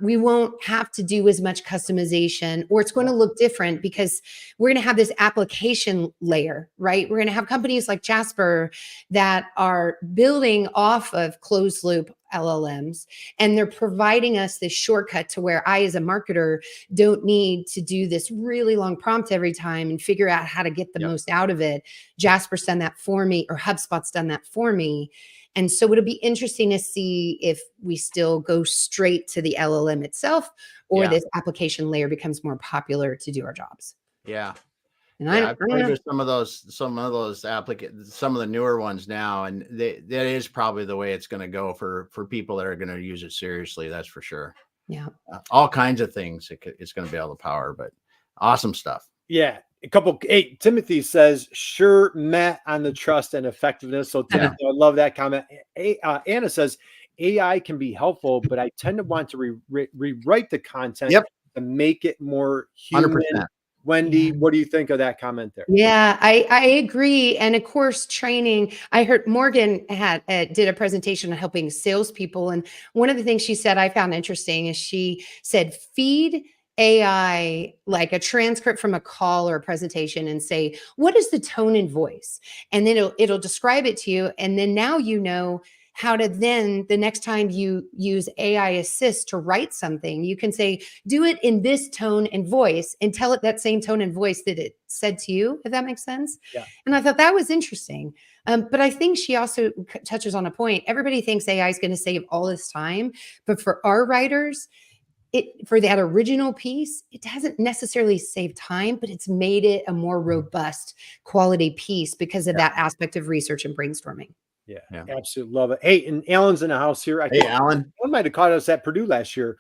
C: We won't have to do as much customization, or it's going to look different because we're going to have this application layer, right? We're going to have companies like Jasper that are building off of closed loop LLMs, and they're providing us this shortcut to where I, as a marketer, don't need to do this really long prompt every time and figure out how to get the most out of it. Jasper's done that for me, or HubSpot's done that for me. And so it'll be interesting to see if we still go straight to the LLM itself, or this application layer becomes more popular to do our jobs.
B: Yeah.
C: And
B: I've played with some of those applicants, some of the newer ones now, and that is probably the way it's going to go for people that are going to use it seriously. That's for sure.
C: Yeah.
B: All kinds of things it's going to be able to power, but awesome stuff.
A: Yeah. Timothy says, sure met on the trust and effectiveness. So Timothy, I love that comment. Anna says, AI can be helpful, but I tend to want to rewrite the content to make it more human.
B: 100%.
A: Wendy, what do you think of that comment there?
C: Yeah, I agree. And of course, training, I heard Morgan did a presentation on helping salespeople. And one of the things she said I found interesting is she said, feed AI like a transcript from a call or a presentation and say, what is the tone and voice? And then it'll describe it to you. And then now you know how to then, the next time you use AI Assist to write something, you can say, do it in this tone and voice, and tell it that same tone and voice that it said to you, if that makes sense.
A: Yeah.
C: And I thought that was interesting. But I think she also touches on a point. Everybody thinks AI is going to save all this time, but for our writers, for that original piece, it hasn't necessarily saved time, but it's made it a more robust quality piece because of that aspect of research and brainstorming.
A: Yeah, absolutely love it. Hey, and Alan's in the house here. I
B: Hey,
A: think
B: Alan.
A: Alan might have caught us at Purdue last year.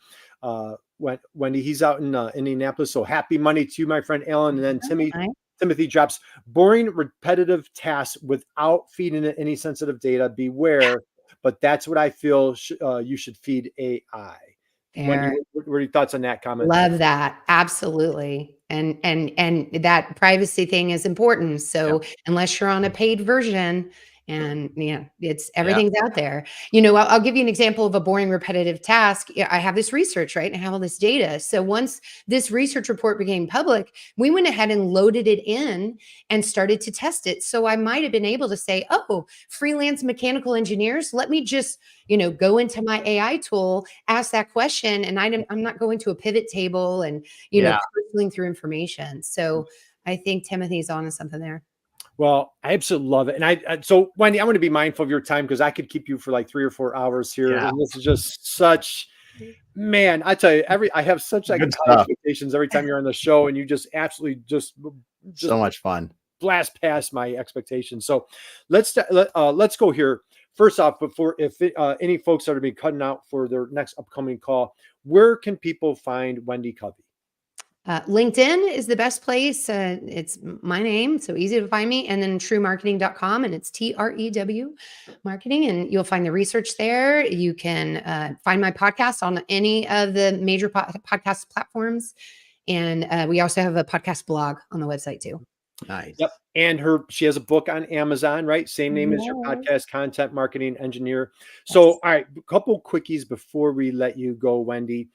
A: Wendy, he's out in Indianapolis. So happy Monday to you, my friend Alan. And then Timothy drops boring, repetitive tasks without feeding it any sensitive data. Beware, but that's what I feel you should feed AI. Wendy, what are your thoughts on that comment?
C: Love that. Absolutely. And that privacy thing is important. So unless you're on a paid version, and it's everything's out there. I'll give you an example of a boring, repetitive task. I have this research, right? And I have all this data. So once this research report became public, we went ahead and loaded it in and started to test it. So I might have been able to say, oh, freelance mechanical engineers, let me just, go into my AI tool, ask that question, and I'm not going to a pivot table and, pulling through information. So I think Timothy's on something there.
A: Well, I absolutely love it. And so Wendy, I'm going to be mindful of your time because I could keep you for like 3 or 4 hours here. Yeah. And this is just such, man, I tell you, I have such like high expectations every time you're on the show, and you just absolutely just
B: so much fun.
A: Blast past my expectations. So let's go here. First off, before any folks are to be cutting out for their next upcoming call, where can people find Wendy Covey?
C: LinkedIn is the best place. It's my name, so easy to find me. And then TREWmarketing.com, and it's TREW Marketing, and you'll find the research there. You can find my podcast on any of the major podcast platforms. And we also have a podcast blog on the website too.
B: Nice.
A: Yep. And she has a book on Amazon, right? Same name as your podcast, Content Marketing Engineer. So, all right, a couple quickies before we let you go, Wendy.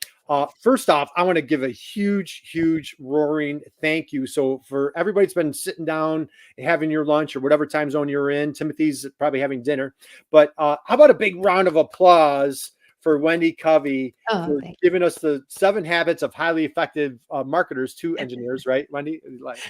A: First off, I want to give a huge roaring thank you. So for everybody that's been sitting down and having your lunch or whatever time zone you're in, Timothy's probably having dinner, but how about a big round of applause for Wendy Covey for giving us the 7 habits of highly effective marketers to engineers, right, Wendy?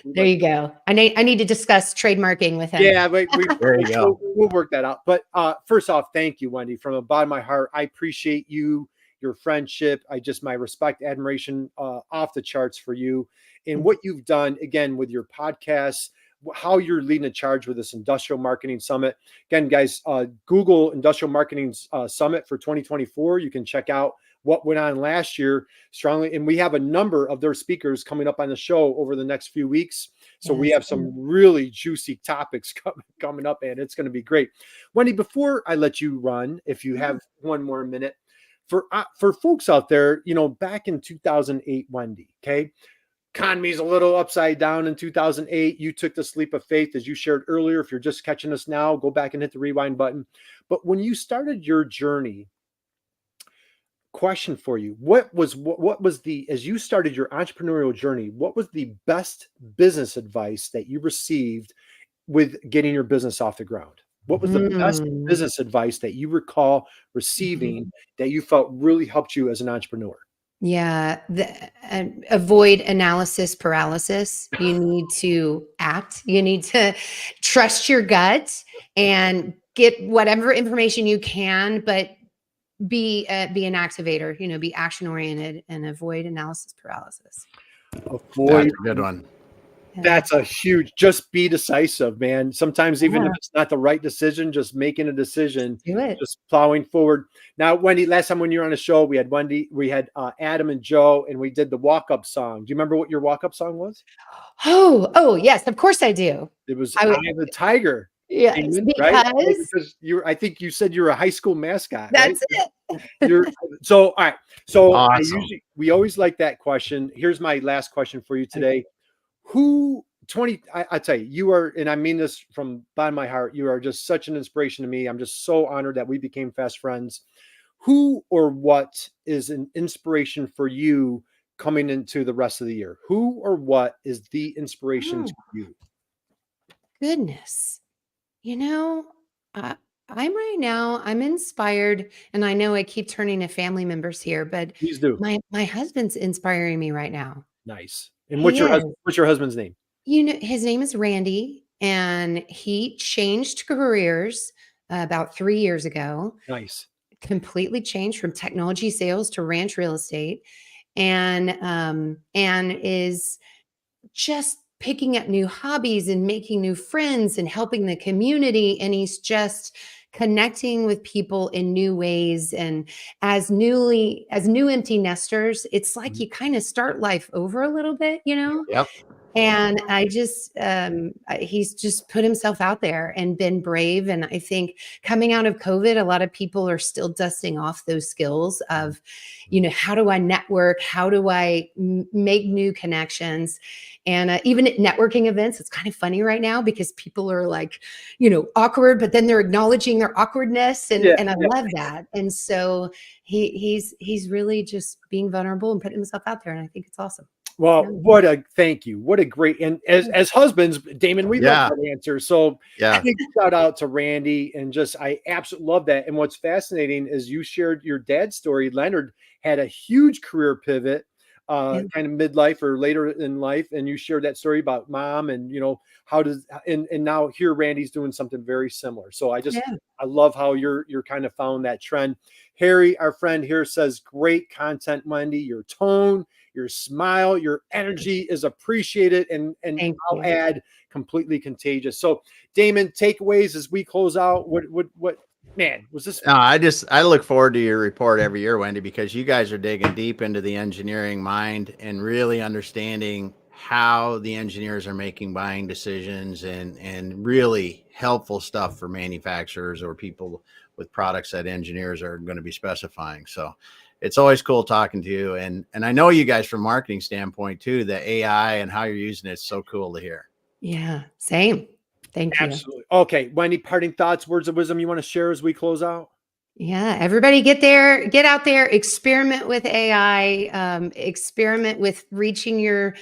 C: There you go. I need to discuss trademarking with him.
A: Yeah, there you
B: go.
A: We'll work that out. But first off, thank you, Wendy, from the bottom of my heart. I appreciate you, your friendship. My respect, admiration off the charts for you and what you've done, again, with your podcasts, how you're leading a charge with this Industrial Marketing Summit. Again, guys, Google Industrial Marketing Summit for 2024. You can check out what went on last year strongly. And we have a number of their speakers coming up on the show over the next few weeks. So we have some really juicy topics coming up, and it's going to be great. Wendy, before I let you run, if you have one more minute, for folks out there, back in 2008, Wendy, okay, economy's a little upside down in 2008. You took this leap of faith, as you shared earlier. If you're just catching us now, go back and hit the rewind button. But when you started your journey, question for you, what was as you started your entrepreneurial journey, what was the best business advice that you received with getting your business off the ground? What was the best business advice that you recall receiving that you felt really helped you as an entrepreneur?
C: Yeah, avoid analysis paralysis. You need to act. You need to trust your gut and get whatever information you can, but be an activator. Be action oriented and avoid analysis paralysis.
B: That's a good one.
A: That's a huge, just be decisive, man. Sometimes even if it's not the right decision, just making a decision, just plowing forward. Now, Wendy, last time when you were on the show, we had Adam and Joe, and we did the walk-up song. Do you remember what your walk-up song was?
C: Oh, yes, of course I do.
A: It was Eye of the Tiger.
C: Yes,
A: right? Because I think you said you're a high school mascot.
C: That's
A: right? So, all right. So
B: awesome.
A: we always like that question. Here's my last question for you today. I tell you are, and I mean this from bottom of my heart, you are just such an inspiration to me. I'm just so honored that we became fast friends. Who or what is an inspiration for you coming into the rest of the year? Who or what is the inspiration to you?
C: Goodness. I'm inspired, and I know I keep turning to family members here, but
A: please do.
C: My husband's inspiring me right now.
A: Nice. And what's your husband's name?
C: His name is Randy, and he changed careers about 3 years ago.
A: Nice.
C: Completely changed from technology sales to ranch real estate. and is just picking up new hobbies and making new friends and helping the community. And he's just connecting with people in new ways. And as new empty nesters, it's like you kind of start life over a little bit,
B: Yep.
C: and I just, he's just put himself out there and been brave. And I think coming out of COVID, a lot of people are still dusting off those skills of, how do I network? How do I make new connections? And even at networking events, it's kind of funny right now because people are like, awkward, but then they're acknowledging their awkwardness. And I love that. And so he's really just being vulnerable and putting himself out there. And I think it's awesome.
A: Well, thank you. What a great, and as husbands, Damon, we love that answer. So big shout out to Randy, and I absolutely love that. And what's fascinating is you shared your dad's story. Leonard had a huge career pivot, kind of midlife or later in life. And you shared that story about mom and, and now here Randy's doing something very similar. So I love how you're kind of found that trend. Harry, our friend here, says, great content, Wendy. Your tone, your smile, your energy is appreciated, and I'll add, completely contagious. So, Damon, takeaways as we close out. What man was this?
B: I look forward to your report every year, Wendy, because you guys are digging deep into the engineering mind and really understanding how the engineers are making buying decisions, and really helpful stuff for manufacturers or people with products that engineers are going to be specifying. So it's always cool talking to you. And I know you guys from marketing standpoint too, the AI and how you're using it's so cool to hear.
C: Yeah, same. Thank you.
A: Absolutely. Okay, Wendy, parting thoughts, words of wisdom you want to share as we close out?
C: Yeah, everybody get out there, experiment with AI, experiment with reaching your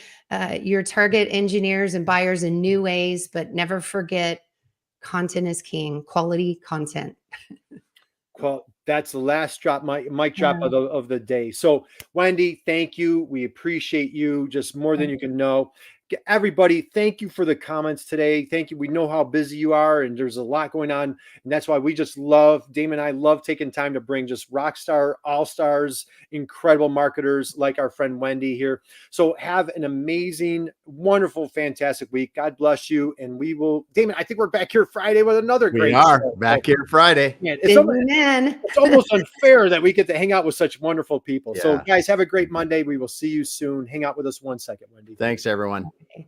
C: target engineers and buyers in new ways, but never forget, content is king, quality content.
A: Well, that's the last mic drop of the day. So, Wendy, thank you. We appreciate you just more than you can know. Everybody, thank you for the comments today. Thank you. We know how busy you are, and there's a lot going on. And that's why we just love, Damon and I love taking time to bring just rock star, all-stars, incredible marketers like our friend Wendy here. So have an amazing, wonderful, fantastic week. God bless you. And we will, Damon, I think we're back here Friday with another great show.
B: Back here Friday.
A: Man, it's almost unfair that we get to hang out with such wonderful people. So guys, have a great Monday. We will see you soon. Hang out with us 1 second, Wendy.
B: Thanks, everyone.
C: Okay.